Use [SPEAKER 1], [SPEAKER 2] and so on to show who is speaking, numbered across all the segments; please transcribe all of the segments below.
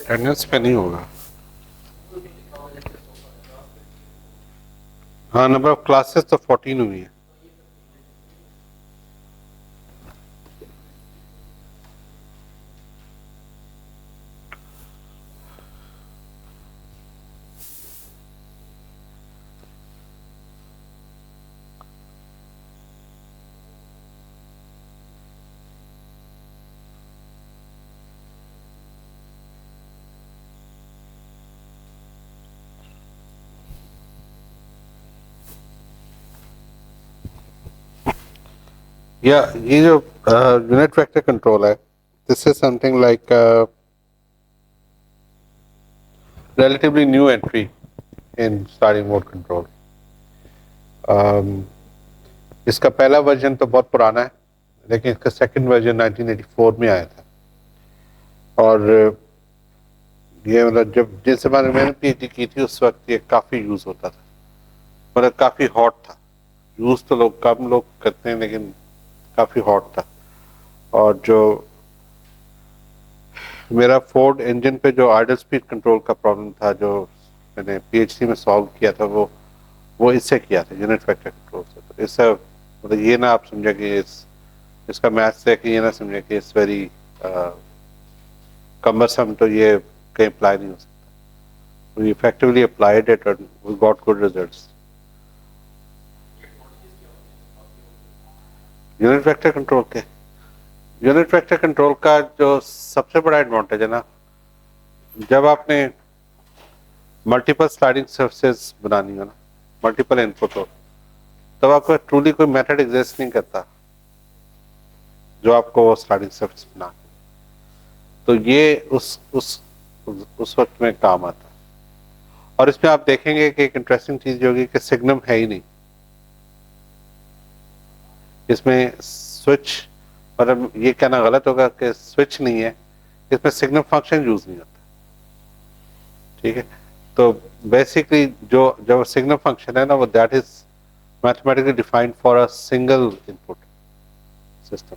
[SPEAKER 1] Attendance पे नहीं होगा। हाँ, नंबर ऑफ क्लासेस तो 14 हुई है। या ये जो यूनिट वेक्टर कंट्रोल है, this is something like relatively new entry in starting mode control. इसका पहला वर्जन तो बहुत पुराना है, लेकिन इसका सेकंड वर्जन 1984 में आया था। और ये मतलब जब जिस जमाने में मैंने पीएचडी की थी उस वक्त ये काफ़ी यूज़ होता था, मतलब काफ़ी हॉट था। यूज़ तो लोग कम लोग करते हैं, लेकिन काफ़ी हॉट था। और जो मेरा फोर्ड इंजन पे जो आइडल स्पीड कंट्रोल का प्रॉब्लम था, जो मैंने पीएचडी में सॉल्व किया था, वो इससे किया था, यूनिट वेक्टर कंट्रोल से। तो इससे मतलब ये ना आप समझे कि इसका मैथ्स है कि ये ना समझे कि इट्स वेरी कम्बरसम, तो ये कहीं अप्लाई नहीं हो सकता। वी इफेक्टिवली अप्लाइड इट और we got good results. Unit vector control के यूनिट वेक्टर कंट्रोल का जो सबसे बड़ा एडवांटेज है ना, जब आपने मल्टीपल स्लाइडिंग सर्फेसेस बनानी हो ना, मल्टीपल इनपुट हो, तब आपको ट्रूली कोई मेथड एग्जिस्ट नहीं करता जो आपको वो स्लाइडिंग सर्फेस बना। तो ये उस वक्त में काम आता है। और इसमें आप देखेंगे कि एक इंटरेस्टिंग चीज होगी कि सिग्नम है ही नहीं इसमें। स्विच, मतलब ये कहना गलत होगा कि स्विच नहीं है, इसमें सिग्नम फंक्शन यूज नहीं होता। ठीक है, तो बेसिकली जो सिग्नम फंक्शन है ना, वो that is mathematically defined for a single input system.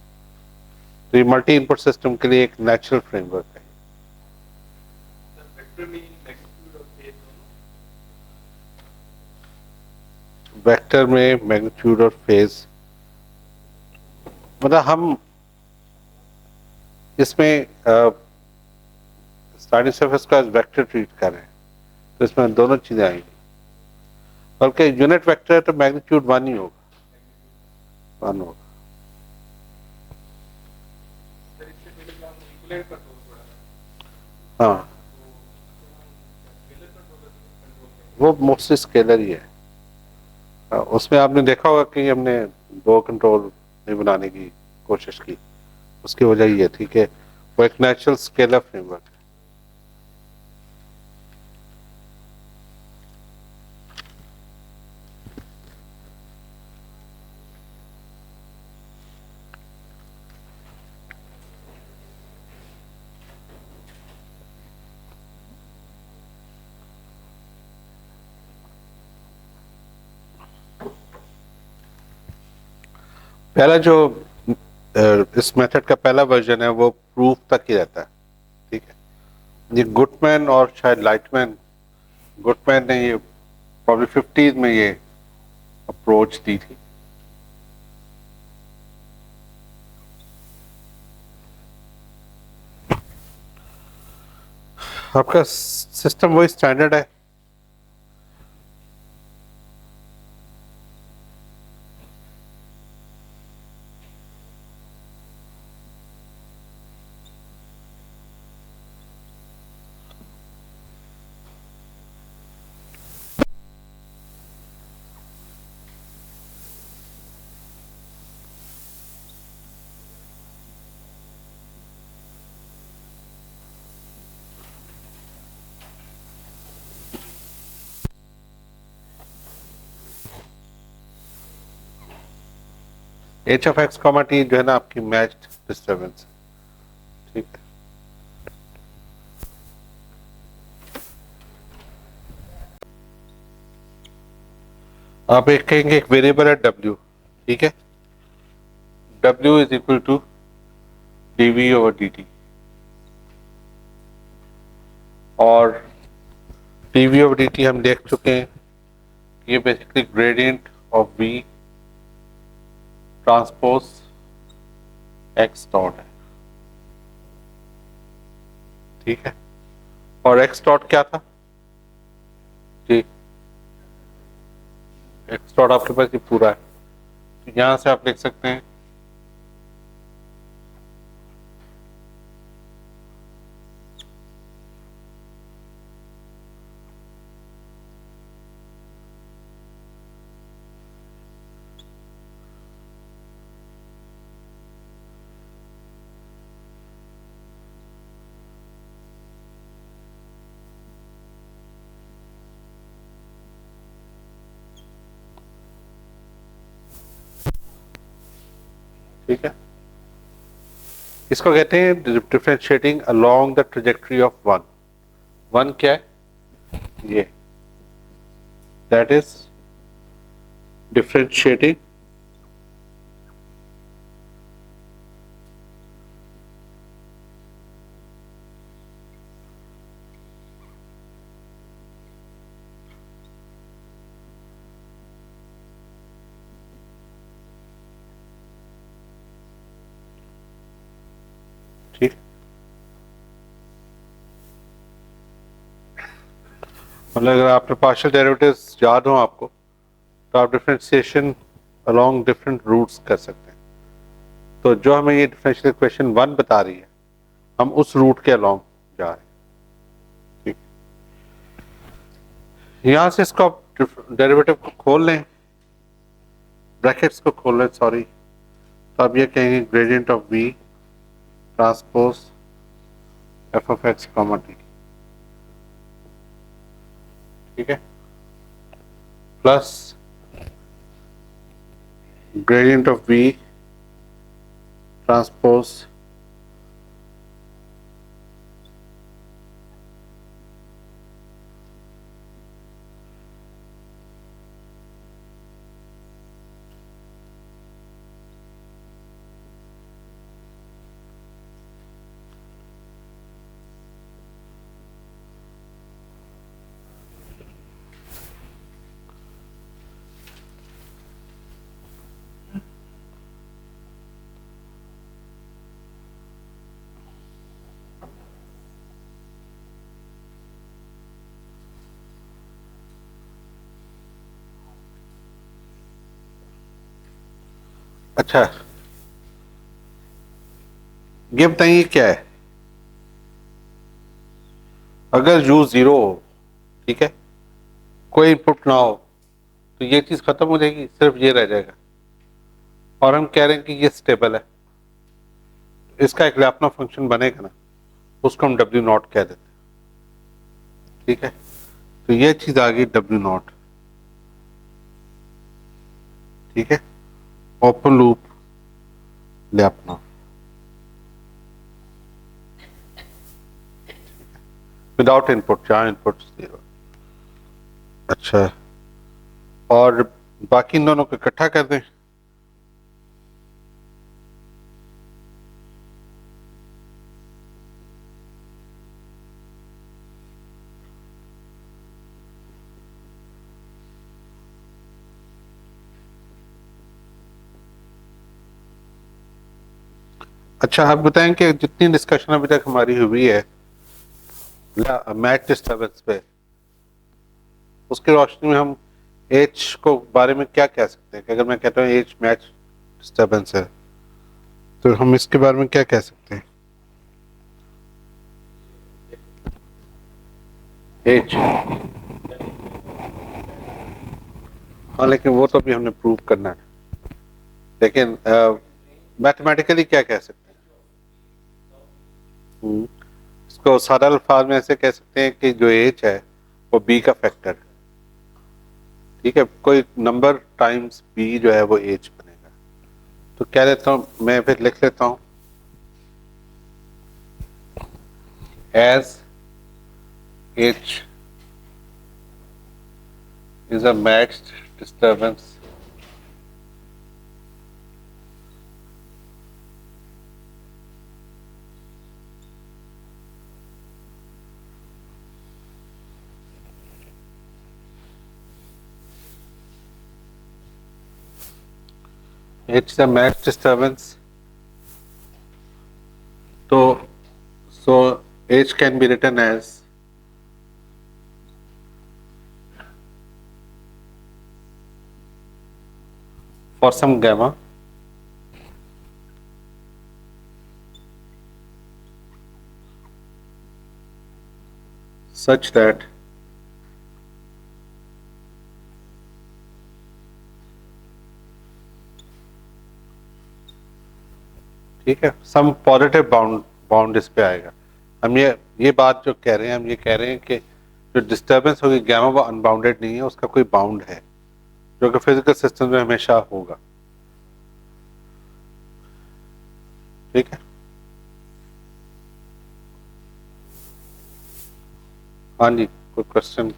[SPEAKER 1] तो ये मल्टी इनपुट सिस्टम के लिए एक नेचुरल फ्रेमवर्क है। वेक्टर में मैग्नीट्यूड और फेज, मतलब हम इसमें स्टार्टिंग सरफेस का वेक्टर ट्रीट कर रहे हैं, तो इसमें दोनों चीजें आएंगी। बल्कि यूनिट वेक्टर है तो मैग्नीट्यूड 1 ही होगा, 1 होगा। हाँ, वो मोस्टली स्केलर ही है। उसमें आपने देखा होगा कि हमने दो कंट्रोल नहीं बनाने की कोशिश की, उसकी वजह ये थी कि वो एक नेचुरल स्केलर फ्रेमवर्क है। पहला जो इस मेथड का पहला वर्जन है वो प्रूफ तक ही रहता है। ठीक है, ये गुटमैन और शायद लाइटमैन, गुटमैन ने ये प्रॉब्लम 50s में ये अप्रोच दी थी। आपका सिस्टम वही स्टैंडर्ड है। H of X comma T जो है ना आपकी मैच्ड डिस्टर्बेंस। ठीक है, आप एक कहेंगे एक वेरिएबल है डब्ल्यू। ठीक है, W is equal to dv over dt, और dv over dt हम देख चुके हैं, ये basically gradient of v transpose x dot है, ठीक है। और x डॉट क्या था जी, x डॉट आपके पास ये पूरा है, तो यहां से आप लिख सकते हैं ठीक है। इसको कहते हैं differentiating along the trajectory of one. One क्या है, ये दैट इज डिफरेंशिएटिंग ठीक, मतलब अगर आपने पार्शियल डेरिवेटिव्स याद हो आपको, तो आप डिफरेंशिएशन अलोंग डिफरेंट रूट्स कर सकते हैं। तो जो हमें ये डिफरेंशियल इक्वेशन वन बता रही है, हम उस रूट के अलोंग जा रहे हैं, ठीक। यहां से इसको आप डेरिवेटिव को खोल लें, ब्रैकेट्स को खोल लें, सॉरी, तो आप ये कहेंगे gradient of v transpose F of X comma T, ठीक है, plus gradient of v transpose अच्छा, ये बताइए क्या है, अगर u जीरो हो, ठीक है, कोई इनपुट ना हो, तो ये चीज खत्म हो जाएगी, सिर्फ ये रह जाएगा, और हम कह रहे हैं कि ये स्टेबल है, इसका एक अपना फंक्शन बनेगा ना, उसको हम w नॉट कह देते हैं, ठीक है। तो ये चीज आ गई w नॉट, ठीक है, ओपन लूप ले अपना, विदाउट इनपुट, जहां इनपुट जीरो। अच्छा, और बाकी इन दोनों को इकट्ठा कर दें, अच्छा आप बताएं कि जितनी डिस्कशन अभी तक हमारी हुई है मैच डिस्टर्बेंस पे, उसकी रोशनी में हम एच को बारे में क्या कह सकते हैं, कि अगर मैं कहता हूँ एच मैच डिस्टर्बेंस है, तो हम इसके बारे में क्या कह सकते हैं, एच, हाँ लेकिन वो तो भी हमने प्रूव करना है, लेकिन मैथमेटिकली क्या कह सकते हैं, इसको सरल अल्फाज में ऐसे कह सकते हैं कि जो एच है वो बी का फैक्टर है, ठीक है, कोई नंबर टाइम्स बी जो है वो एच बनेगा। तो क्या लेता हूँ मैं, फिर लिख लेता हूँ as H is a matched disturbance H the max disturbance. So H can be written as for some gamma such that ठीक है सम पॉजिटिव बाउंड इस पे आएगा। हम ये बात जो कह रहे हैं हम ये कह रहे हैं कि जो डिस्टर्बेंस होगी गैमा वो अनबाउंडेड नहीं है, उसका कोई बाउंड है जो कि फिजिकल सिस्टम में हमेशा होगा। ठीक है, हाँ जी, कोई क्वेश्चन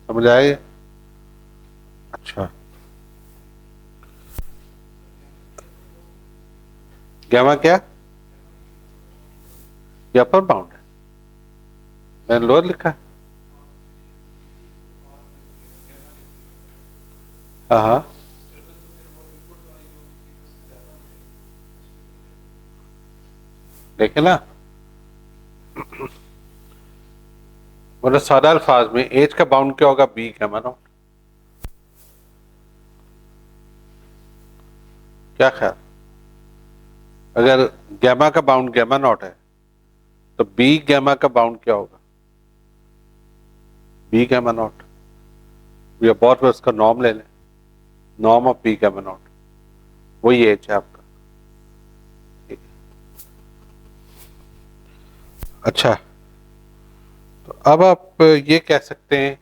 [SPEAKER 1] समझ आए? अच्छा, गैमा क्या ये अपर बाउंड है, मैंने लोअर लिखा है। हाँ हाँ, देखे ना, मतलब सादा अल्फाज में एज का बाउंड क्या होगा? B gamma naught. क्या ख्याल, अगर गैमा का बाउंड गैमा नॉट है तो बी गैमा का बाउंड क्या होगा? B gamma naught. या बहुत बार उसका नॉर्म ले लें, norm of B gamma naught, वही एज है आपका। ठीक है, अच्छा, तो अब आप ये कह सकते हैं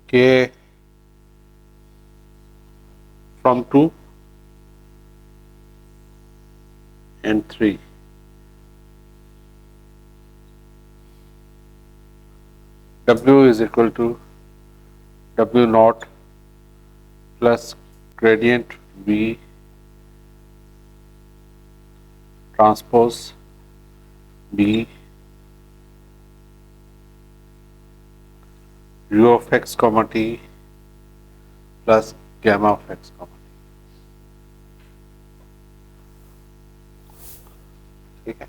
[SPEAKER 1] कि from 2 and 3 W is equal to W naught plus gradient V transpose B U of x comma t plus gamma of x comma t। ठीक है,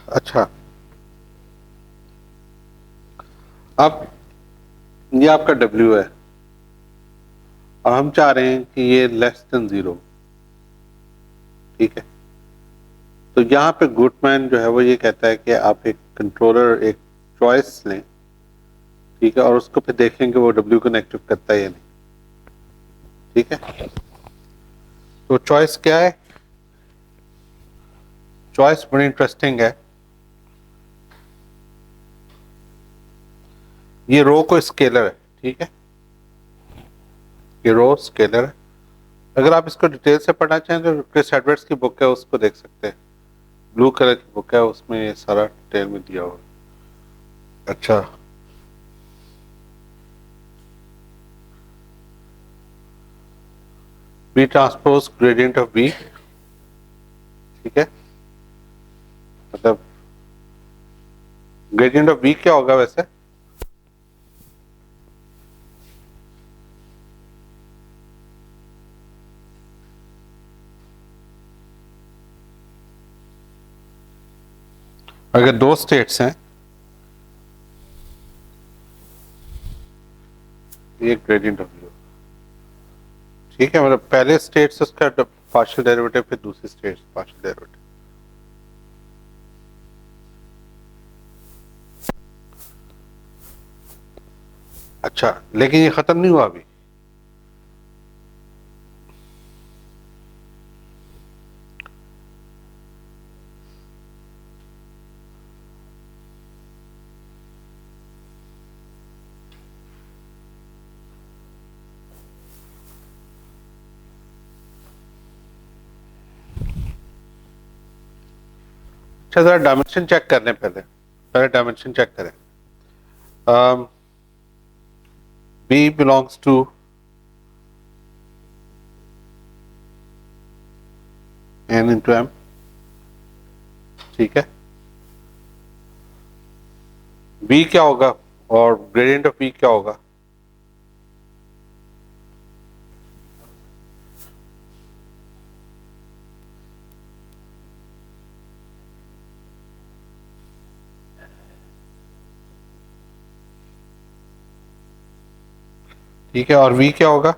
[SPEAKER 1] अच्छा, अब ये आपका W है और हम चाह रहे हैं कि ये लेस देन 0। ठीक है, तो यहाँ पे गुडमैन जो है वो ये कहता है कि आप एक कंट्रोलर एक चॉइस लें, ठीक है, और उसको फिर देखेंगे वो W को नेगेटिव करता है या नहीं। ठीक है, तो चॉइस क्या है? चॉइस बड़ी इंटरेस्टिंग है। ये रो को स्केलर है, ठीक है, ये रो स्केलर है। अगर आप इसको डिटेल से पढ़ना चाहें तो क्रिस एडवर्ड्स की बुक है, उसको देख सकते हैं, ब्लू कलर की बुक है, उसमें ये सारा डिटेल में दिया हुआ। अच्छा, B transpose gradient of B, ठीक है, मतलब ग्रेडियंट ऑफ बी क्या होगा वैसे? अगर दो स्टेट्स हैं, ये ग्रेडियंट ऑफ बी, ठीक है, मतलब पहले स्टेट से उसका पार्शियल डेरिवेटिव, फिर दूसरी स्टेट पार्शियल डेरिवेटिव। अच्छा, लेकिन ये खत्म नहीं हुआ अभी। अच्छा जरा डायमेंशन चेक करने पहले डायमेंशन चेक करें. B belongs to n into m. ठीक है. B क्या होगा और ग्रेडियंट ऑफ B क्या होगा? ठीक है. और V क्या होगा?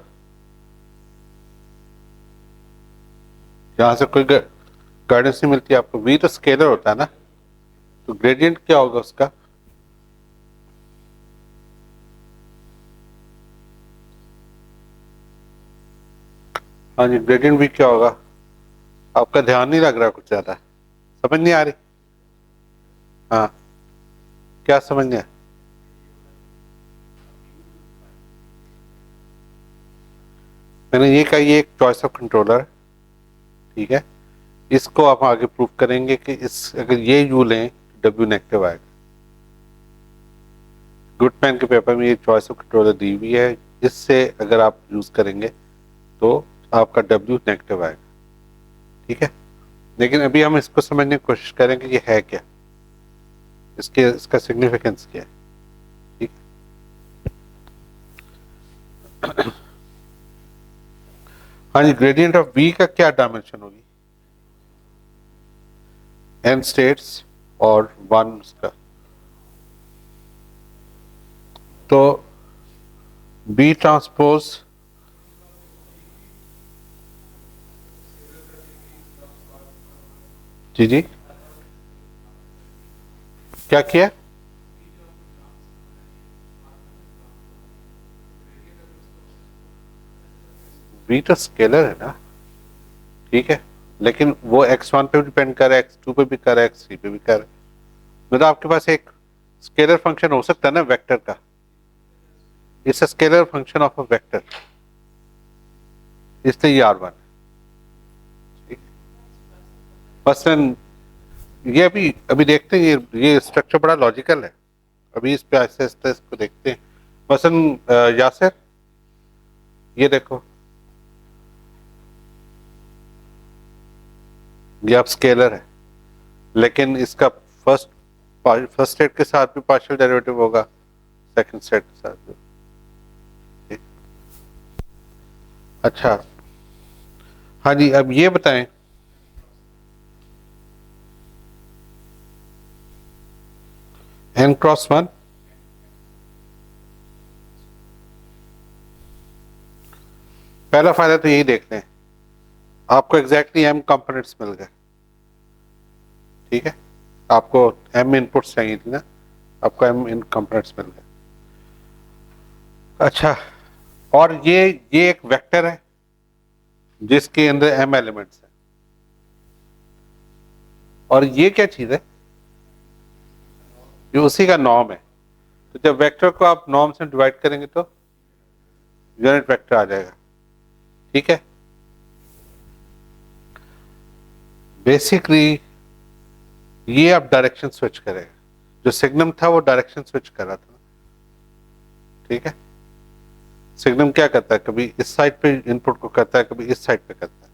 [SPEAKER 1] यहां से कोई गाइडेंस नहीं मिलती आपको. V तो स्केलर होता है ना, तो ग्रेडियंट क्या होगा उसका? हाँ जी, ग्रेडियंट भी क्या होगा? आपका ध्यान नहीं लग रहा कुछ ज्यादा, समझ नहीं आ रही. हाँ, क्या समझ नहीं आ? मैंने ये कहा ये एक चॉइस ऑफ कंट्रोलर. ठीक है. इसको आप आगे प्रूव करेंगे कि इस अगर ये यू लें W नेगेटिव आएगा. गुडमैन के पेपर में ये चॉइस ऑफ कंट्रोलर दी हुई है. इससे अगर आप यूज करेंगे तो आपका W नेगेटिव आएगा. ठीक है. लेकिन अभी हम इसको समझने की कोशिश करें कि ये है क्या, इसका सिग्निफिकेंस क्या है. ठीक है. हाँ जी, ग्रेडियंट ऑफ V का क्या डायमेंशन होगी? n स्टेट्स और 1 उसका. तो B ट्रांसपोज जी क्या किया? V तो स्केलर है ना. ठीक है. लेकिन वो x1 पे भी डिपेंड कर रहा है, x2 पे भी कर रहा है, x3 पे भी कर रहा है. मतलब आपके पास एक स्केलर फंक्शन हो सकता है ना वेक्टर का. It's a scalar function of a vector, इसलिए ये R1. मसलन ये अभी देखते हैं. ये स्ट्रक्चर बड़ा लॉजिकल है. अभी इस पे आहिस्ते आहिस्ते इसको देखते हैं. मसलन यासिर, ये देखो, ये अब स्केलर है, लेकिन इसका फर्स्ट स्टेट के साथ भी पार्शियल डेरिवेटिव होगा, सेकंड स्टेट के साथ भी. अच्छा, हाँ जी, अब ये बताएं n क्रॉस 1. पहला फायदा तो यही देख लें, आपको एग्जैक्टली m कंपोनेंट्स मिल गए. ठीक है. आपको m इनपुट्स चाहिए थी ना, आपको m इन कंपोनेंट्स मिल गए. अच्छा, और ये एक वेक्टर है जिसके अंदर m एलिमेंट्स हैं. और ये क्या चीज है? ये उसी का नॉर्म है. तो जब वेक्टर को आप नॉर्म से डिवाइड करेंगे तो यूनिट वेक्टर आ जाएगा. ठीक है. बेसिकली ये अब डायरेक्शन स्विच करेगा. जो सिग्नम था वो डायरेक्शन स्विच कर रहा था. ठीक है. सिग्नम क्या करता है, कभी इस साइड पे इनपुट को करता है, कभी इस साइड पे करता है.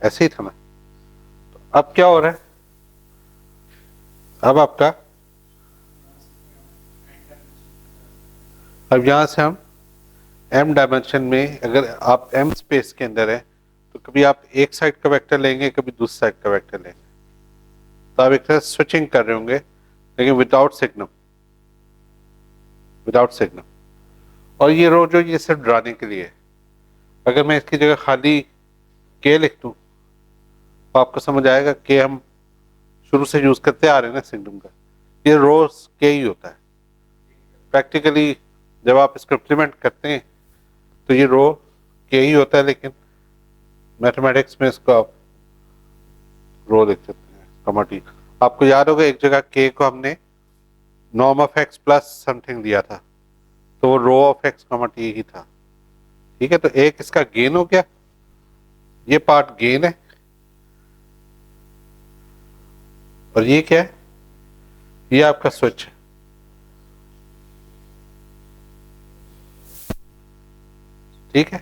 [SPEAKER 1] ऐसे ही था ना. तो अब क्या हो रहा है? अब आपका, अब यहां से हम m डायमेंशन में, अगर आप m स्पेस के अंदर है तो कभी आप एक साइड का वेक्टर लेंगे, कभी दूसरी साइड का वेक्टर लेंगे. तो आप एक तरह स्विचिंग कर रहे होंगे, लेकिन विदाउट सिग्नम. और ये रो जो ये सिर्फ डराने के लिए है. अगर मैं इसकी जगह खाली k लिख दूं तो आपको समझ आएगा कि हम शुरू से यूज करते आ रहे हैं ना सिग्नम का. ये रो k ही होता है. प्रैक्टिकली जब आप इसको इम्प्लीमेंट करते हैं तो ये रो k ही होता है, लेकिन मैथमेटिक्स में इसको आप रो लिख सकते हैं, कमा t. आपको याद होगा एक जगह k को हमने norm of x plus something दिया था, तो वो रो ऑफ x कमा t ही था. ठीक है. तो एक इसका गेन हो गया, ये पार्ट गेन है. और ये क्या है, ये आपका स्विच है। ठीक है,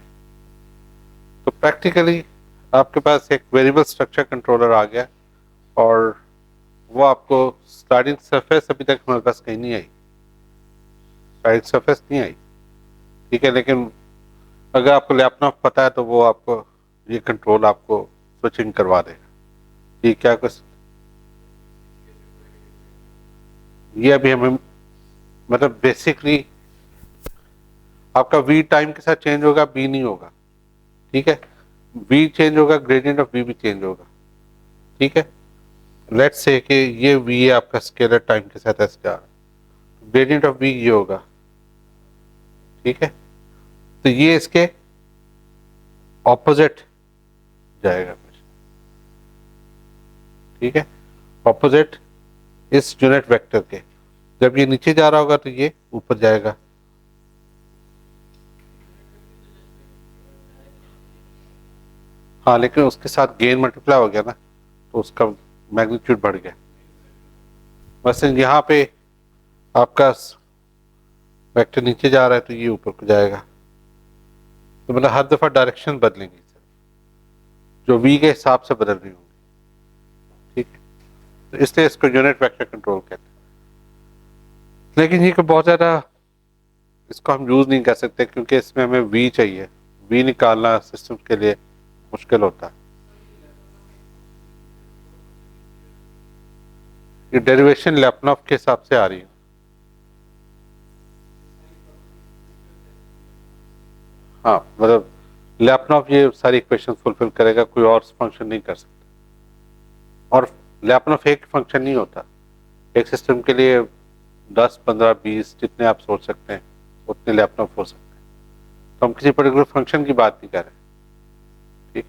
[SPEAKER 1] तो प्रैक्टिकली आपके पास एक वेरिएबल स्ट्रक्चर कंट्रोलर आ गया, और वो आपको स्लाइडिंग सरफेस अभी तक हमारे पास कहीं नहीं आई, स्लाइडिंग सरफेस नहीं आई। ठीक है, लेकिन अगर आपको लैपटॉप पता है तो वो आपको ये कंट्रोल आपको स्विचिंग करवा देगा। ये क्या कुछ, ये अभी हमें मतलब बेसिकली आपका वी टाइम के साथ चेंज होगा, बी नहीं होगा। ठीक है, वी चेंज होगा, ग्रेडियंट ऑफ वी भी चेंज होगा। ठीक है, लेट्स से कि ये वी है आपका स्केलर टाइम के साथ ऐसे जा रहा है, ग्रेडियंट ऑफ वी ये होगा। ठीक है, तो ये इसके ऑपोजिट जाएगा। ठीक है, ऑपोजिट इस यूनिट वेक्टर के, जब ये नीचे जा रहा होगा तो ये ऊपर जाएगा। हाँ, लेकिन उसके साथ गेन मल्टीप्लाई हो गया ना, तो उसका मैग्नीट्यूड बढ़ गया। बस यहाँ पे आपका वेक्टर नीचे जा रहा है तो ये ऊपर को जाएगा, तो मतलब हर दफा डायरेक्शन बदलेंगी जो वी के हिसाब से बदल रही होंगी। ठीक है, तो इसलिए इसको यूनिट वेक्टर कंट्रोल कहते हैं। लेकिन ये बहुत ज्यादा इसको हम यूज नहीं कर सकते, क्योंकि इसमें हमें वी चाहिए, वी निकालना सिस्टम के लिए मुश्किल होता है। ये डेरिवेशन लैपनॉफ के हिसाब से आ रही है। हाँ, मतलब लैपनॉफ ये सारी इक्वेशन फुलफिल करेगा, कोई और फंक्शन नहीं कर सकता। और लैपनॉफ एक फंक्शन नहीं होता, एक सिस्टम के लिए 10, 15, 20 जितने आप सोच सकते हैं उतने लैपटॉप हो सकते हैं। तो हम किसी पर्टिकुलर फंक्शन की बात नहीं कर रहे। ठीक,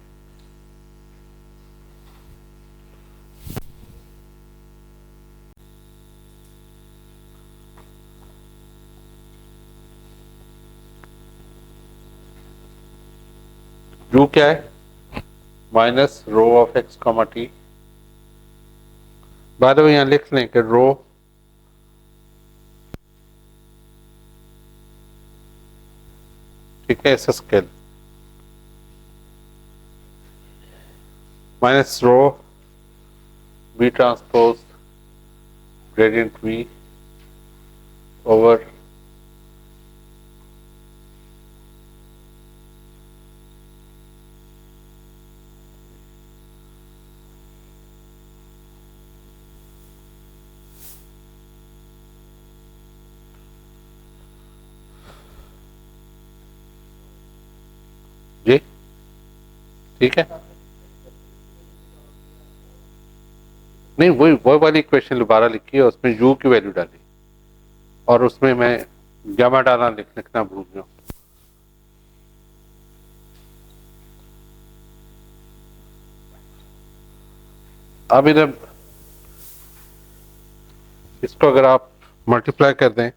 [SPEAKER 1] यू क्या है, minus rho of X comma T. बाद में यहां लिख लें कि रो ठीक है ऐसा scale minus rho v transpose gradient v over g. ठीक है, नहीं वही वाली इक्वेशन दोबारा लिखी है, उसमें यू की वैल्यू डाली, और उसमें मैं गामा डालना लिखना भूल गया। अब इधर इसको अगर आप मल्टीप्लाई कर दें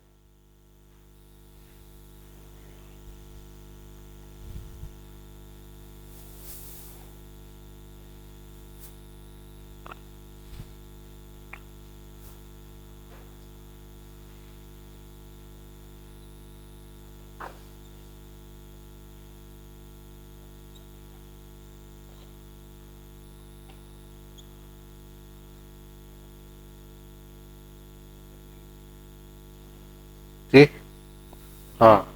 [SPEAKER 1] जी। हाँ,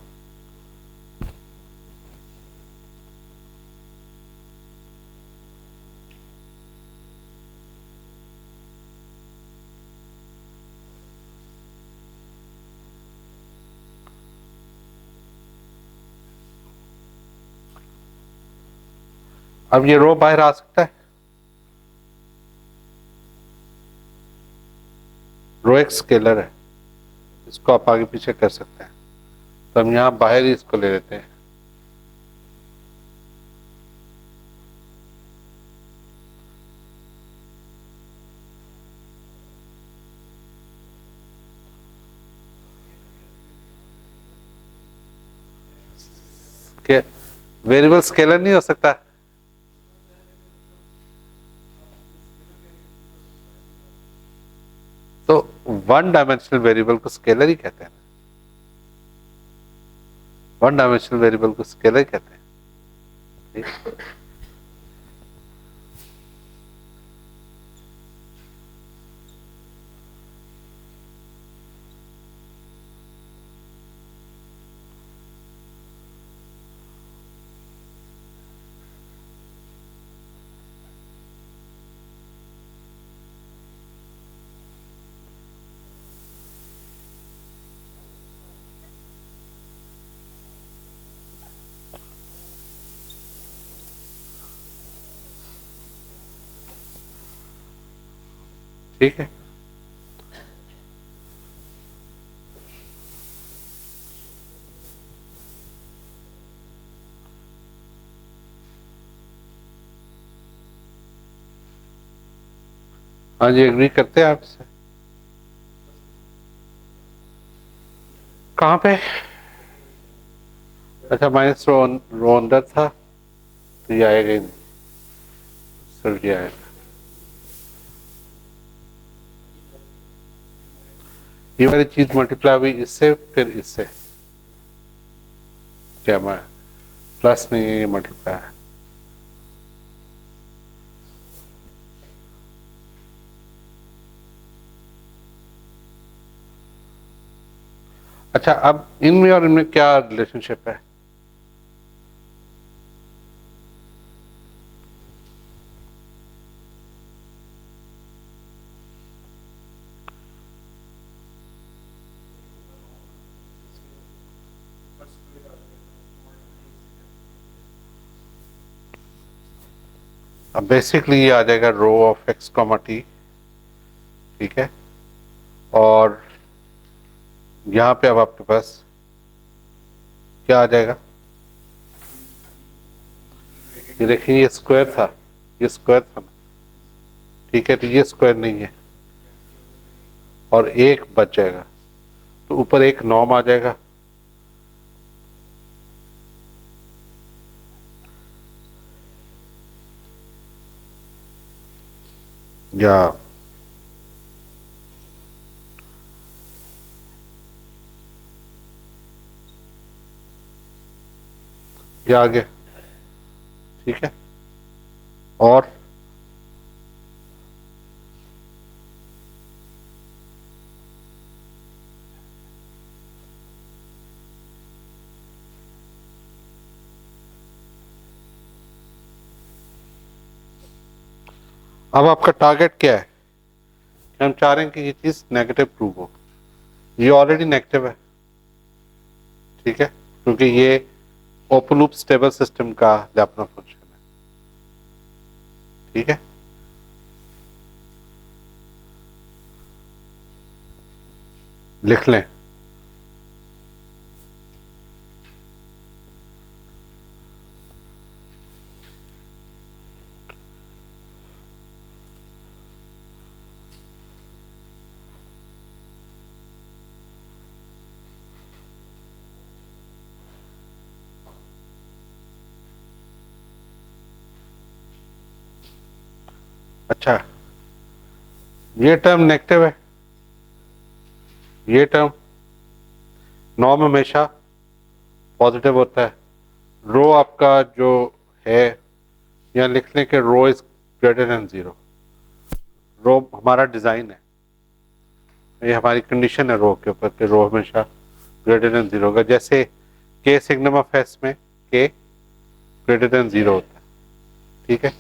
[SPEAKER 1] अब ये रो बाहर आ सकता है, रो एक स्केलर है, इसको आप आगे पीछे कर सकते हैं, तो हम यहाँ बाहर ही इसको ले लेते हैं। वेरिएबल स्केलर नहीं हो सकता, वन डायमेंशनल वेरिएबल को स्केलर ही कहते हैं, वन डायमेंशनल वेरिएबल को स्केलर ही कहते हैं। ठीक? ठीक है, हाँ जी, एग्री करते हैं आपसे। कहाँ पे? अच्छा, माइनस रो अंदर था तो ये आएगा ही नहीं, सर ये आएगा। ये वाली चीज मल्टीप्लाई हुई इससे, फिर इससे, क्या मैं प्लस नहीं है, ये मल्टीप्लाई है। अच्छा, अब इनमें और इनमें क्या रिलेशनशिप है? अब बेसिकली ये आ जाएगा rho of X comma T, ठीक है, और यहां पे अब आपके पास क्या आ जाएगा? ये देखिए, ये स्क्वायर था, ये स्क्वायर था ना, ठीक है, तो ये स्क्वायर नहीं है और एक बच जाएगा, तो ऊपर एक नॉर्म आ जाएगा, या ये आ गया, ठीक है। और अब आपका टारगेट क्या है? हम चाह रहे हैं कि ये चीज नेगेटिव प्रूव हो, ये ऑलरेडी नेगेटिव है, ठीक है, क्योंकि ये ओपन लूप स्टेबल सिस्टम का लैपटॉप फंक्शन है, ठीक है। लिख लें, अच्छा, ये टर्म नेगेटिव है, ये टर्म नॉर्म हमेशा पॉजिटिव होता है, रो आपका जो है, यहाँ लिख लें कि रो इज ग्रेटर देन जीरो, रो हमारा डिजाइन है, ये हमारी कंडीशन है रो के ऊपर कि रो हमेशा ग्रेटर देन जीरो होगा, जैसे के सिग्नम ऑफ एस में के ग्रेटर देन जीरो होता है, ठीक है।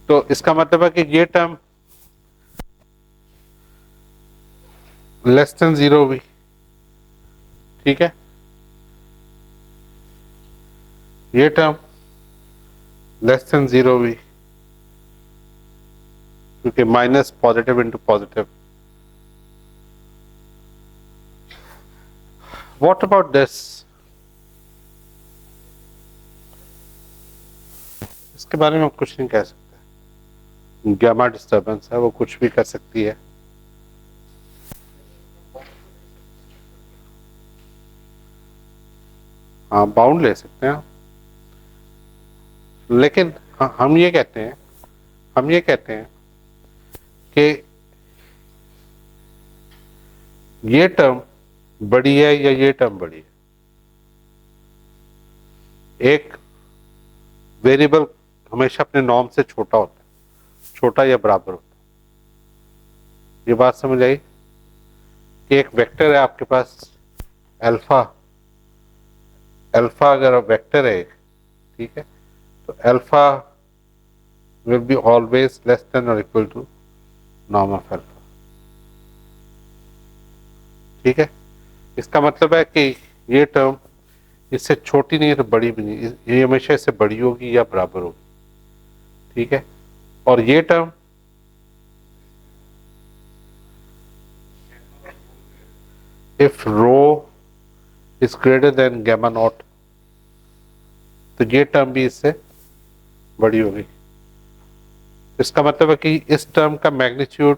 [SPEAKER 1] तो इसका मतलब है कि ये टर्म लेस देन जीरो भी, ठीक है, ये टर्म लेस देन जीरो भी, क्योंकि minus positive into positive. What about this? इसके बारे में हम कुछ नहीं कह सकते, गामा डिस्टर्बेंस है, वो कुछ भी कर सकती है। हाँ, बाउंड ले सकते हैं, लेकिन हम ये कहते हैं, हम ये कहते हैं कि ये टर्म बड़ी है या ये टर्म बड़ी है? एक वेरिएबल हमेशा अपने नॉर्म से छोटा होता है, छोटा या बराबर होता है। ये बात समझ आई कि एक वेक्टर है आपके पास अल्फा, अल्फा अगर वेक्टर है, ठीक है, तो alpha will be always less than और equal to norm of alpha. ठीक है, इसका मतलब है कि ये टर्म इससे छोटी नहीं है तो बड़ी भी नहीं, ये हमेशा इससे बड़ी होगी या बराबर होगी। ठीक है, और ये term if rho is greater than gamma naught, तो ये टर्म भी इससे बड़ी होगी। इसका मतलब है कि इस टर्म का मैग्नीट्यूड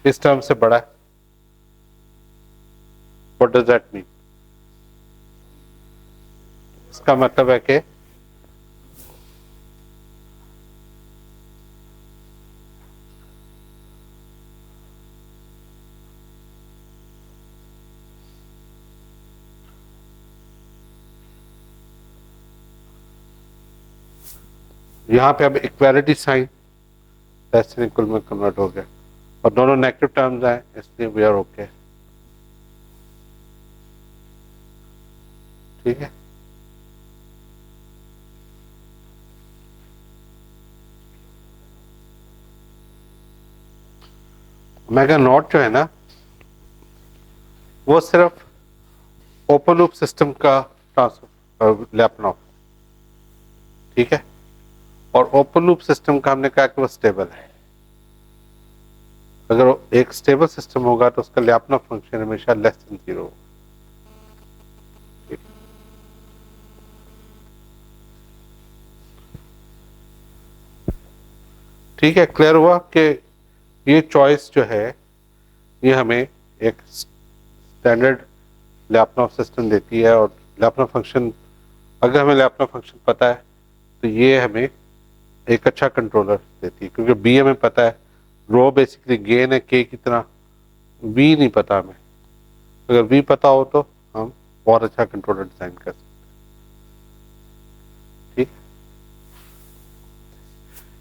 [SPEAKER 1] इस टर्म से बड़ा है। What does that mean? इसका मतलब है कि यहां पे अब equality sign less than equal में कन्वर्ट हो गया और दोनों नेगेटिव टर्म्स हैं, इसलिए वी आर ओके। ठीक है, मेगा नॉट जो है ना, वो सिर्फ ओपन लूप सिस्टम का ट्रांसफर लैपटॉप। ठीक है, और ओपन लूप सिस्टम का हमने कहा कि वो स्टेबल है। अगर वो एक स्टेबल सिस्टम होगा तो उसका लैपटॉप फंक्शन हमेशा लेस देन जीरो होगा। ठीक है, क्लियर हुआ कि ये चॉइस जो है ये हमें एक स्टैंडर्ड लैपटॉप सिस्टम देती है, और लैपटॉप फंक्शन, अगर हमें लैपटॉप फंक्शन पता है तो ये हमें एक अच्छा कंट्रोलर देती है, क्योंकि बी हमें पता है, रो बेसिकली गेन है के की तरह, वी नहीं पता हमें। अगर वी पता हो तो हम बहुत अच्छा कंट्रोलर डिजाइन कर सकते। ठीक,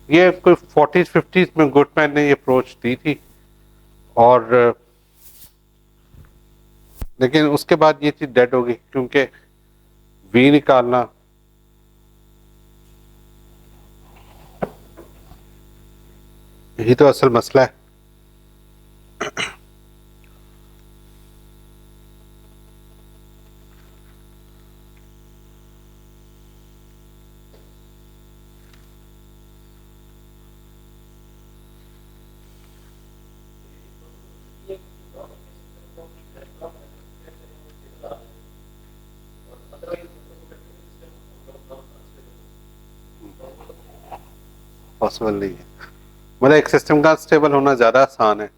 [SPEAKER 1] ये कोई 40s 50s में गुडमैन ने ये अप्रोच दी थी, और लेकिन उसके बाद ये चीज डेड हो गई, क्योंकि वी निकालना यही तो असल मसला है। पॉसिबल नहीं है, मतलब एक सिस्टम का स्टेबल होना ज्यादा आसान है,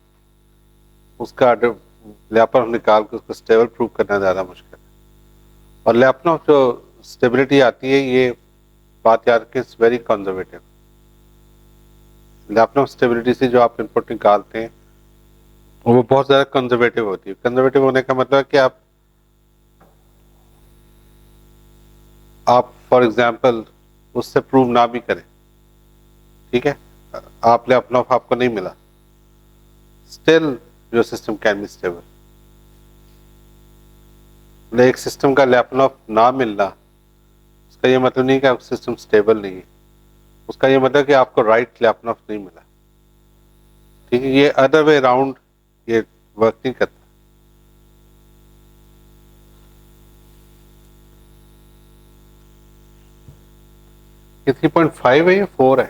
[SPEAKER 1] उसका लैपटॉप निकाल के उसको स्टेबल प्रूव करना ज्यादा मुश्किल है। और लैपटॉप जो स्टेबिलिटी आती है, ये बात याद रखें, it's very conservative. Laptop stability से जो आप इनपुट निकालते हैं वो बहुत ज्यादा कंजर्वेटिव होती है। कंजर्वेटिव होने का मतलब है कि आप फॉर एग्जांपल उससे प्रूव ना भी करें, ठीक है, आप लैपटॉप आपको नहीं मिला, still your system can be stable. एक सिस्टम का लैपटॉप ना मिलना उसका ये मतलब नहीं कि आपका सिस्टम स्टेबल नहीं है, उसका ये मतलब कि आपको राइट लैपटॉप नहीं मिला। ठीक है, ये अदर वे अराउंड ये वर्क नहीं करता। ये 3.5 है या 4 है?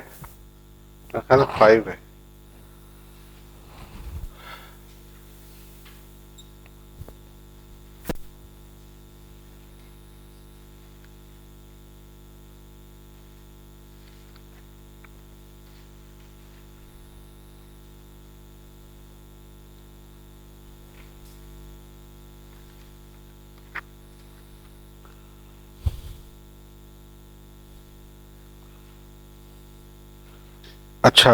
[SPEAKER 1] मेरा ख्याल 5 है। अच्छा,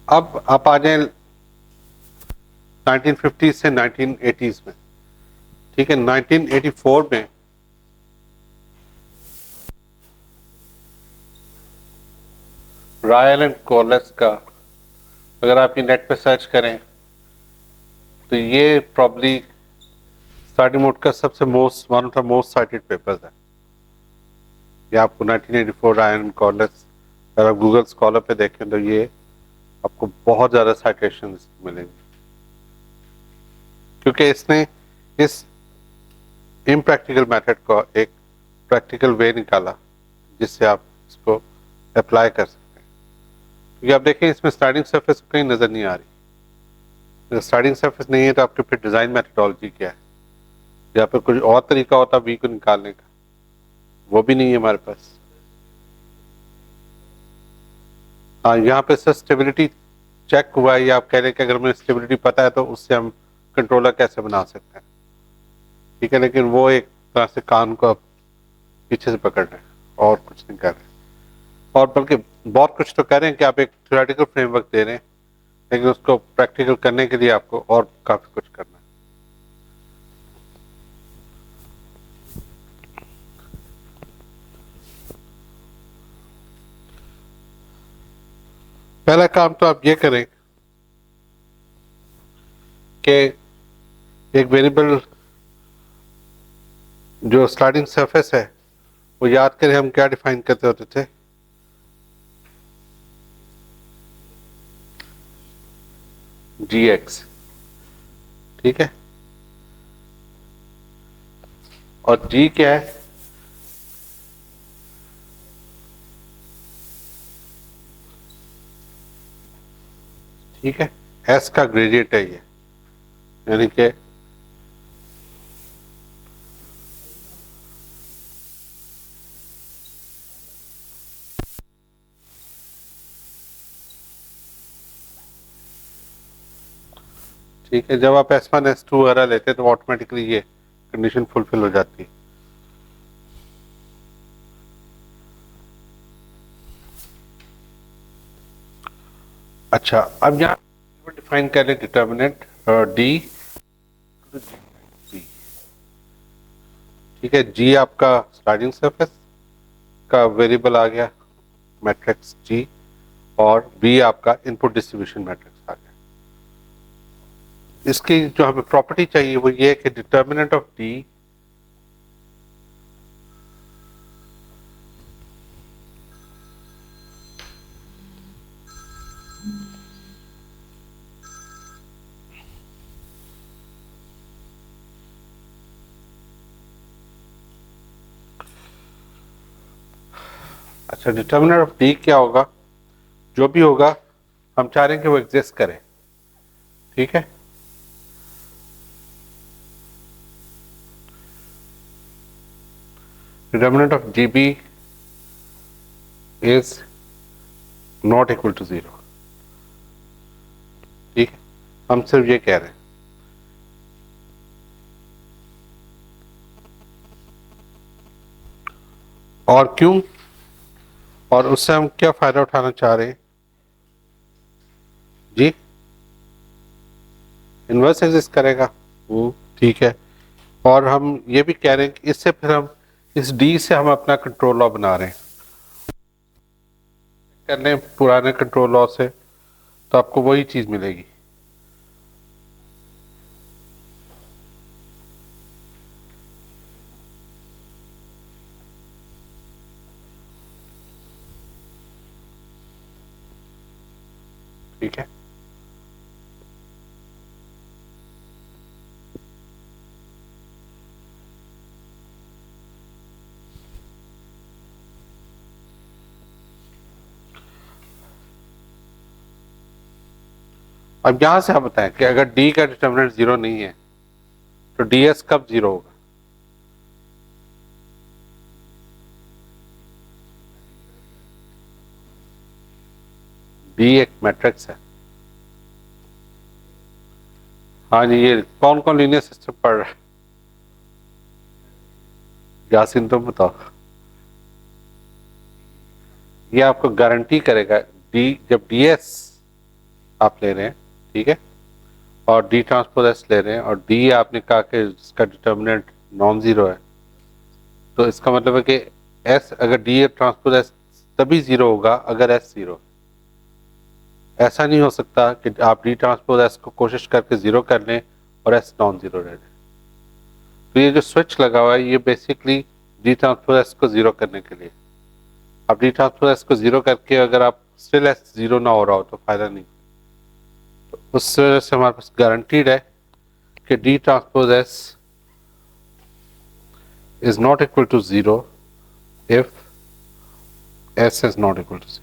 [SPEAKER 1] अब आप आ जाए 1950 से 1980s में, ठीक है। 1984 में रायल एंड कॉलेस का, अगर आप ये नेट पे सर्च करें तो ये प्रॉब्ली स्टार्टिंग मोड का सबसे one of the most cited papers है। ये आपको 1984 रायल एंड कॉलेस, अगर आप गूगल स्कॉलर पे देखें तो ये आपको बहुत ज़्यादा साइटेशन मिलेंगे, क्योंकि इसने इस इम्प्रैक्टिकल मेथड को एक प्रैक्टिकल वे निकाला जिससे आप इसको अप्लाई कर सकते हैं। क्योंकि आप देखें इसमें स्टार्टिंग सरफेस कहीं नज़र नहीं आ रही। अगर स्टार्टिंग सरफेस नहीं है तो आपके फिर डिज़ाइन मेथडोलॉजी क्या है, या फिर कुछ और तरीका होता वी को निकालने का, वो भी नहीं है हमारे पास। हाँ, यहाँ पे सर स्टेबिलिटी चेक हुआ है, या आप कह रहे हैं कि अगर हमें स्टेबिलिटी पता है तो उससे हम कंट्रोलर कैसे बना सकते हैं, ठीक है। लेकिन वो एक तरह से कान को पीछे से पकड़ रहे हैं और कुछ नहीं कर रहे, और बल्कि बहुत कुछ तो कह रहे हैं कि आप एक थ्योरेटिकल फ्रेमवर्क दे रहे हैं, लेकिन उसको प्रैक्टिकल करने के लिए आपको और काफी कुछ करना है। पहला काम तो आप ये करें कि एक वेरिएबल जो स्टार्टिंग सरफेस है वो याद करें हम क्या डिफाइन करते होते थे। gx, ठीक है। और g क्या है? ठीक है, s का ग्रेडियंट है ये, यानी कि ठीक है, जब आप S1 S2 वगैरह लेते हैं तो ऑटोमेटिकली ये कंडीशन फुलफिल हो जाती है। अच्छा, अब यहाँ डिफाइन कर लें डिटर्मिनेंट D, ठीक है। G आपका स्लाइडिंग सरफेस का वेरिएबल आ गया मैट्रिक्स G, और B आपका इनपुट डिस्ट्रीब्यूशन मैट्रिक्स आ गया। इसकी जो हमें प्रॉपर्टी चाहिए वो ये है कि डिटर्मिनेंट ऑफ D अच्छा, डिटर्मिनेंट ऑफ D क्या होगा? जो भी होगा हम चाह रहे हैं कि वो एग्जिस्ट करे, ठीक है। Determinant of GB is not equal to 0, ठीक है। हम सिर्फ ये कह रहे हैं। और क्यों, और उससे हम क्या फायदा उठाना चाह रहे हैं जी? इनवर्स एग्जिस्ट करेगा वो, ठीक है। और हम ये भी कह रहे हैं कि इससे फिर हम इस D से हम अपना कंट्रोल लॉ बना रहे हैं, कर लें पुराने कंट्रोल लॉ से तो आपको वही चीज मिलेगी। ठीक है, अब यहां से आप बताएं कि अगर D का डिटर्मिनेंट 0 नहीं है तो DS कब 0 होगा? D एक मैट्रिक्स है। हाँ जी, ये कौन कौन लीनियर सिस्टम पढ़ रहा है? यासीन तुम बताओ। ये आपको गारंटी करेगा D, जब DS आप ले रहे हैं, ठीक है, और डी ट्रांसपोज एस ले रहे हैं और डी आपने कहा कि इसका डिटर्मिनेंट नॉन जीरो है, तो इसका मतलब है कि एस अगर डी ट्रांसपोज एस तभी जीरो होगा अगर एस जीरो। ऐसा नहीं हो सकता कि आप डी ट्रांसपोज एस को कोशिश करके जीरो कर लें और एस नॉन जीरो रह जाए। तो ये जो स्विच लगा हुआ है ये बेसिकली डी ट्रांसपोज एस को जीरो करने के लिए। अब डी ट्रांसपोज एस को जीरो करके अगर आप स्टिल एस जीरो ना हो रहा हो तो फायदा नहीं। तो उस वजह से हमारे पास गारंटीड है कि D transpose S is not equal to 0 if S is not equal to 0.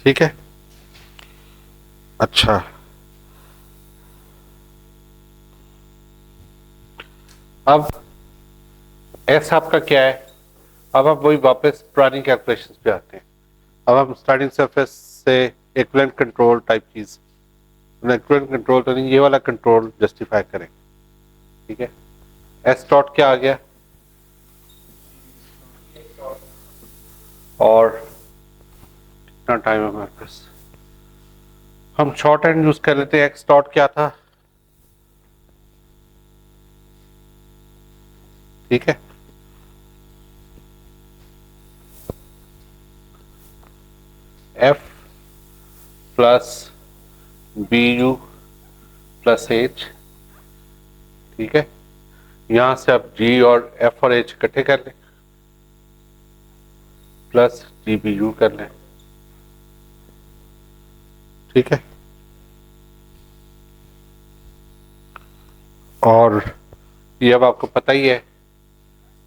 [SPEAKER 1] ठीक है। अच्छा, अब S आपका क्या है? अब आप वही वापस पुरानी कैलकुलेशंस पे आते हैं। अब हम स्टार्टिंग सरफेस से इक्विवेलेंट कंट्रोल टाइप चीज, इक्विवेलेंट कंट्रोल तो नहीं, ये वाला कंट्रोल जस्टिफाई करें। ठीक है, S डॉट क्या आ गया और कितना टाइम है हमारे पास? हम शॉर्ट हैंड यूज कर लेते हैं। X डॉट क्या था? ठीक है, F plus B U plus H. ठीक है, यहां से आप G और F और H इकट्ठे कर लें प्लस जी बी यू कर लें। ठीक है, और ये अब आपको पता ही है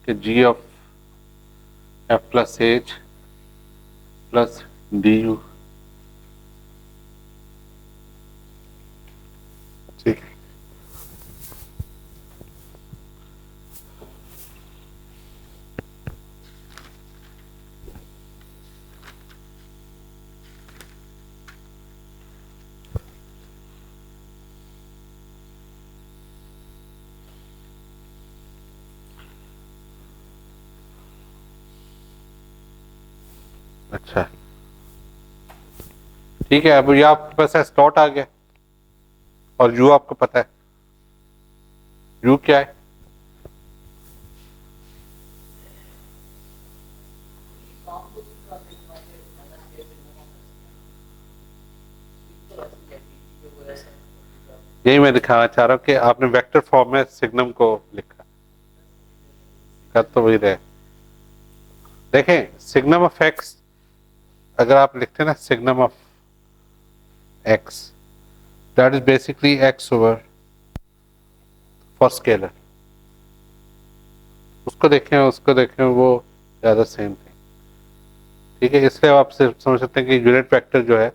[SPEAKER 1] कि G of F plus H plus D you. ठीक है, अच्छा ठीक है। अब ये आपके पास एस डॉट आ गया और यू आपको पता है, यू क्या है? यही मैं दिखाना चाह रहा हूं कि आपने वेक्टर फॉर्म में सिग्नम को लिखा, कर तो वही रहे। देखें, सिग्नम ऑफ एक्स अगर आप लिखते हैं ना, signum of x that is basically x over for scalar. उसको देखें वो ज्यादा सेम थिंग। ठीक है, इसलिए आप सिर्फ समझ सकते हैं कि यूनिट वेक्टर जो है,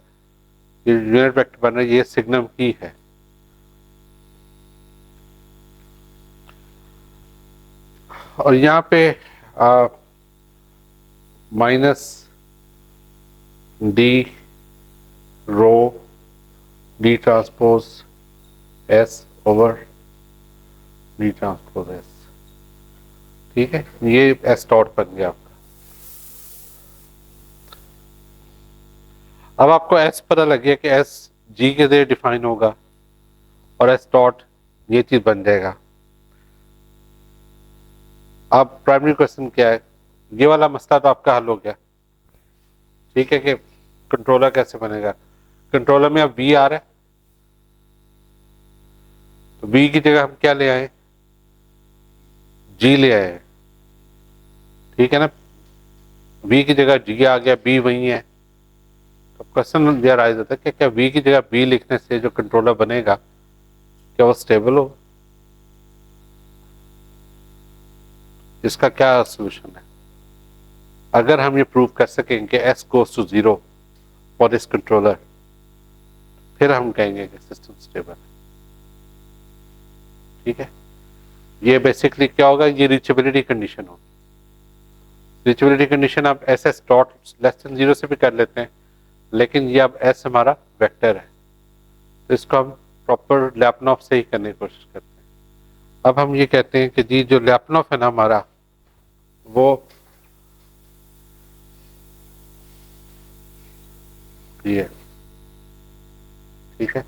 [SPEAKER 1] ये यूनिट वेक्टर बन रहा है, ये सिग्नम ही है। और यहाँ पे minus d rho d transpose s over d transpose s. ठीक है, ये एस डॉट बन गया आपका। अब आपको एस पता लग गया कि एस जी के जरिए डिफाइन होगा और एस डॉट ये चीज बन जाएगा। अब प्राइमरी क्वेश्चन क्या है? ये वाला मसला तो आपका हल हो गया। ठीक है, कि कंट्रोलर कैसे बनेगा। कंट्रोलर में अब वी आ रहा है, तो वी की जगह हम क्या ले आए? जी ले आए। ठीक है ना, वी की जगह जी आ गया, बी वही है। तो क्वेश्चन यह राइज होता है कि क्या वी की जगह बी लिखने से जो कंट्रोलर बनेगा क्या वो स्टेबल होगा? इसका क्या सोल्यूशन है? अगर हम ये प्रूव कर सकें कि S goes to zero for this controller, फिर हम कहेंगे कि सिस्टम स्टेबल है। ठीक है, ये बेसिकली क्या होगा, ये रीचेबिलिटी कंडीशन होगी। रीचेबिलिटी कंडीशन आप S S dot less than 0 से भी कर लेते हैं, लेकिन ये अब एस हमारा वेक्टर है, तो इसको हम प्रॉपर लैपनॉफ से ही करने की कोशिश करते हैं। अब हम ये कहते हैं कि जी जो लैपनॉफ है ना हमारा, वो ये, ठीक है,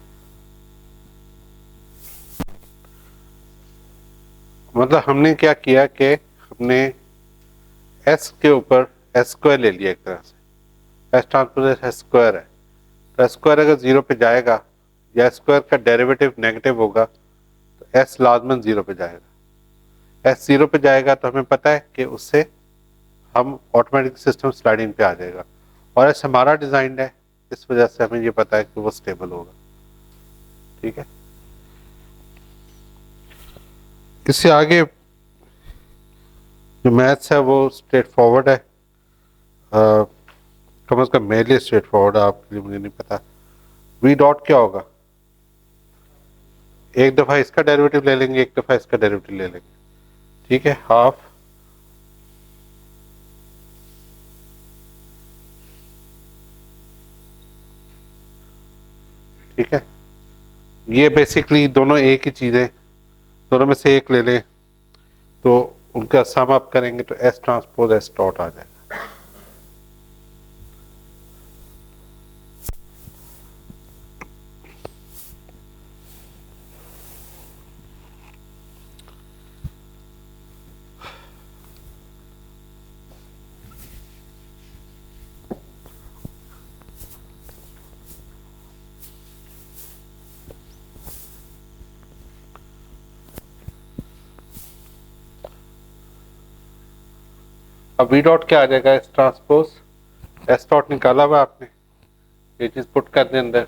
[SPEAKER 1] मतलब हमने क्या किया कि हमने एस के ऊपर एस स्क्वायर ले लिया एक तरह से, एस ट्रांसपोज एस स्क्वायर है, तो एस स्क्वायर अगर 0 पे जाएगा या एस स्क्वायर का डेरिवेटिव नेगेटिव होगा तो एस लाजमन 0 पे जाएगा। एस 0 पे जाएगा तो हमें पता है कि उससे हम ऑटोमेटिक सिस्टम स्लाइडिंग पे आ जाएगा, और एस हमारा डिजाइन है, इस वजह से हमें ये पता है कि वो स्टेबल होगा। ठीक है, इससे आगे जो मैथ्स है वो स्ट्रेट फॉरवर्ड है, कम अज कम मेरे लिए स्ट्रेट फॉरवर्ड है, आपके लिए मुझे नहीं पता। वी डॉट क्या होगा, एक दफा इसका डेरिवेटिव ले लेंगे, एक दफा इसका डेरिवेटिव ले लेंगे। ठीक है, हाफ ठीक है, ये बेसिकली दोनों एक ही चीज है, दोनों में से एक ले लें तो उनका सम अप करेंगे तो एस ट्रांसपोज एस डॉट आ जाएगा। अब वी डॉट क्या आ जाएगा, एस ट्रांसपोज एस डॉट निकाला हुआ आपने, ये चीज पुट कर दें अंदर,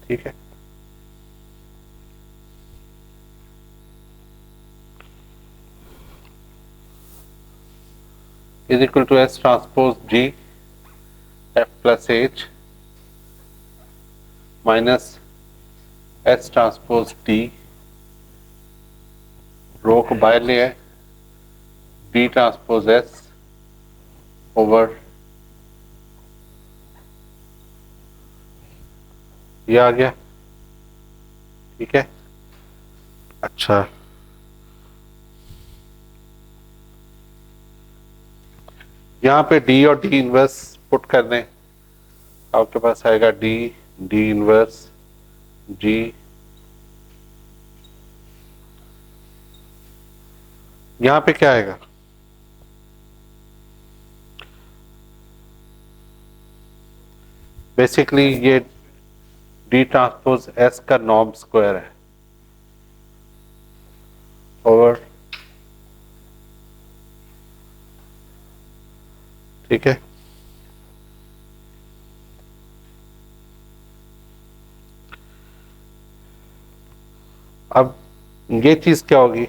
[SPEAKER 1] ठीक है, is equal to s transpose g f plus h minus s transpose t, rho को बाहर ले आए, डी ट्रांसपोज एस ओवर, ये आ गया। ठीक है, अच्छा यहाँ पे डी और डी इनवर्स पुट कर दें, आपके पास आएगा डी, डी इनवर्स जी, यहाँ पे क्या आएगा, बेसिकली ये डी ट्रांसपोज एस का नॉर्म स्क्वायर है ओवर, ठीक है, अब ये चीज क्या होगी,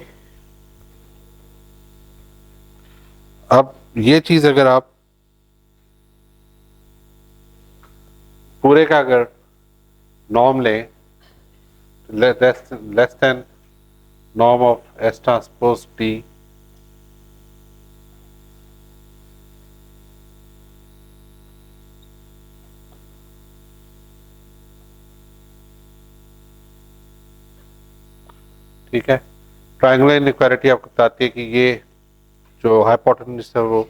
[SPEAKER 1] अब ये चीज अगर आप पूरे का अगर नॉर्म लें, less than norm of S transpose T, ठीक है, ट्रायंगुलर इनइक्वालिटी आपको बताती है कि ये जो हाइपोटेन्यूज है वो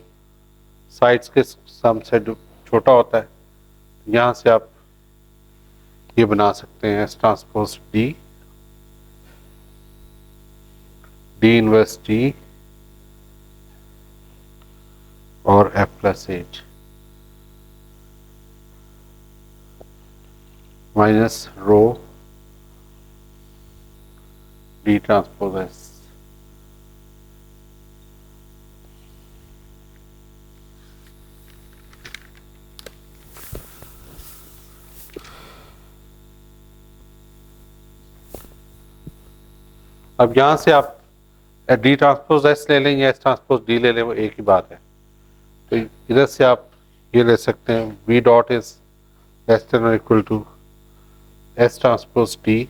[SPEAKER 1] साइड्स के सम से छोटा होता है, यहां से आप ये बना सकते हैं s transpose d, d inverse d और f plus h minus rho d transpose s. अब यहाँ से आप डी ट्रांसपोज एस ले लें या एस ट्रांसपोज डी ले लें, वो एक ही बात है। तो इधर से आप ये ले सकते हैं, v dot is less than और equal to s transpose d,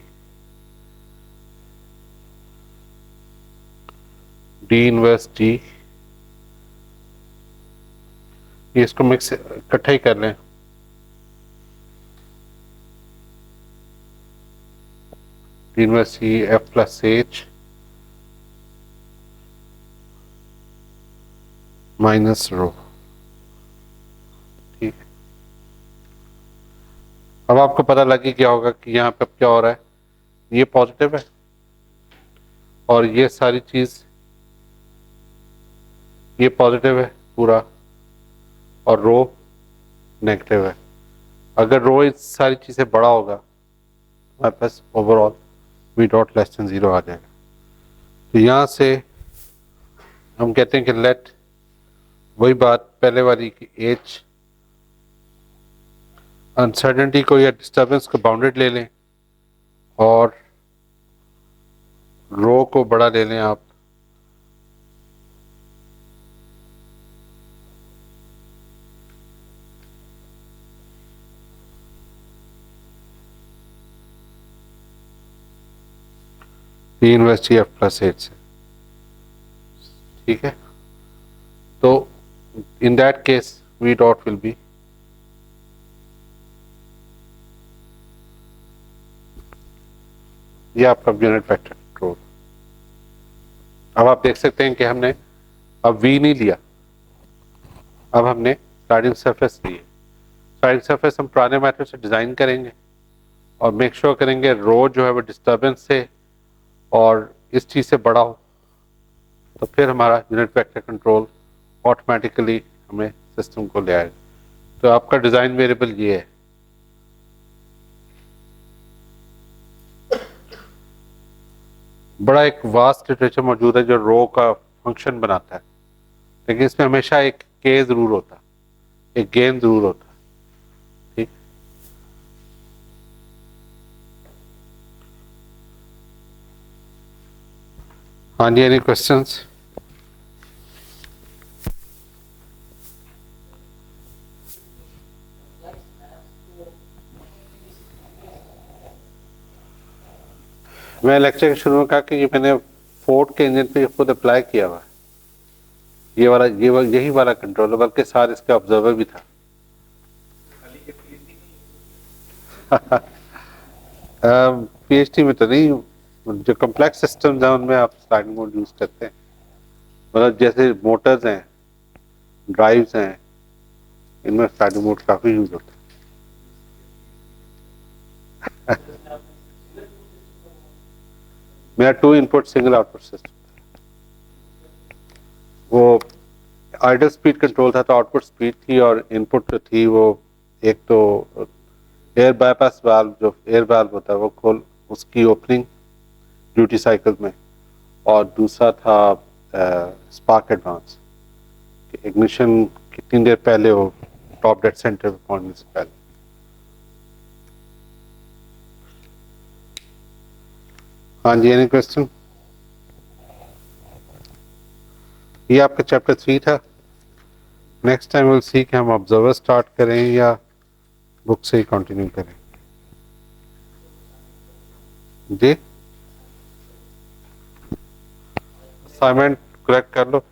[SPEAKER 1] d inverse d. इसको मिक्स इकट्ठा ही कर लें, d inverse d f plus h minus rho. ठीक, अब आपको पता लगी क्या होगा कि यहाँ पे क्या हो रहा है, ये पॉजिटिव है और ये सारी चीज ये पॉजिटिव है पूरा और रो नेगेटिव है। अगर रो इस सारी चीजें बड़ा होगा हमारे पास overall v dot less than 0 आ जाएगा। तो यहाँ से हम कहते हैं कि लेट, वही बात पहले वाली कि एच अनसर्टेनिटी को या डिस्टर्बेंस को बाउंडेड ले लें और रो को बड़ा ले लें आप, D inverse d f plus H से। ठीक है, तो in that case V dot will be ये आपका यूनिट वेक्टर कंट्रोल। अब आप देख सकते हैं कि हमने अब वी नहीं लिया, अब हमने स्लाइडिंग सरफेस ली है। स्लाइडिंग सरफेस हम पुराने मेथड से डिजाइन करेंगे और मेक श्योर करेंगे रो जो है वो डिस्टर्बेंस से और इस चीज से बड़ा हो, तो फिर हमारा यूनिट वेक्टर कंट्रोल ऑटोमेटिकली हमें सिस्टम को ले आएगा। तो आपका डिजाइन वेरिएबल ये है। बड़ा एक वास्ट लिटरेचर मौजूद है जो रो का फंक्शन बनाता है, लेकिन इसमें हमेशा एक के जरूर होता है, एक गेन जरूर होता है। ठीक, हाँ जी, एनी क्वेश्चंस? मैं लेक्चर के शुरू में कहा कि ये मैंने फोर्ड के इंजन पे खुद अप्लाई किया हुआ है, ये वाला यही वाला कंट्रोल है, बल्कि साथ इसके ऑब्जर्वर भी था। पीएचडी में तो नहीं, जो कॉम्प्लेक्स सिस्टम्स हैं उनमें आप स्लाइडिंग मोड यूज करते हैं, मतलब जैसे मोटर्स हैं, ड्राइव्स हैं, इनमें स्लाइडिंग मोड काफी यूज होता है। मेरा 2 इनपुट सिंगल आउटपुट सिस्टम, वो आइडल स्पीड कंट्रोल था, तो आउटपुट स्पीड थी और इनपुट जो थी वो एक तो एयर बाईपास वाल्व, जो एयर वाल्व होता है वो खोल उसकी ओपनिंग ड्यूटी साइकिल में, और दूसरा था स्पार्क एडवांस, इग्निशन कितनी देर पहले हो टॉप डेड सेंटर पे पहुंचने से पहले। हाँ जी, एनी क्वेश्चन? ये आपका चैप्टर 3 था। नेक्स्ट टाइम विल सी कि हम ऑब्जर्वर स्टार्ट करें या बुक से ही कंटिन्यू करें। जी, असाइनमेंट करेक्ट कर लो।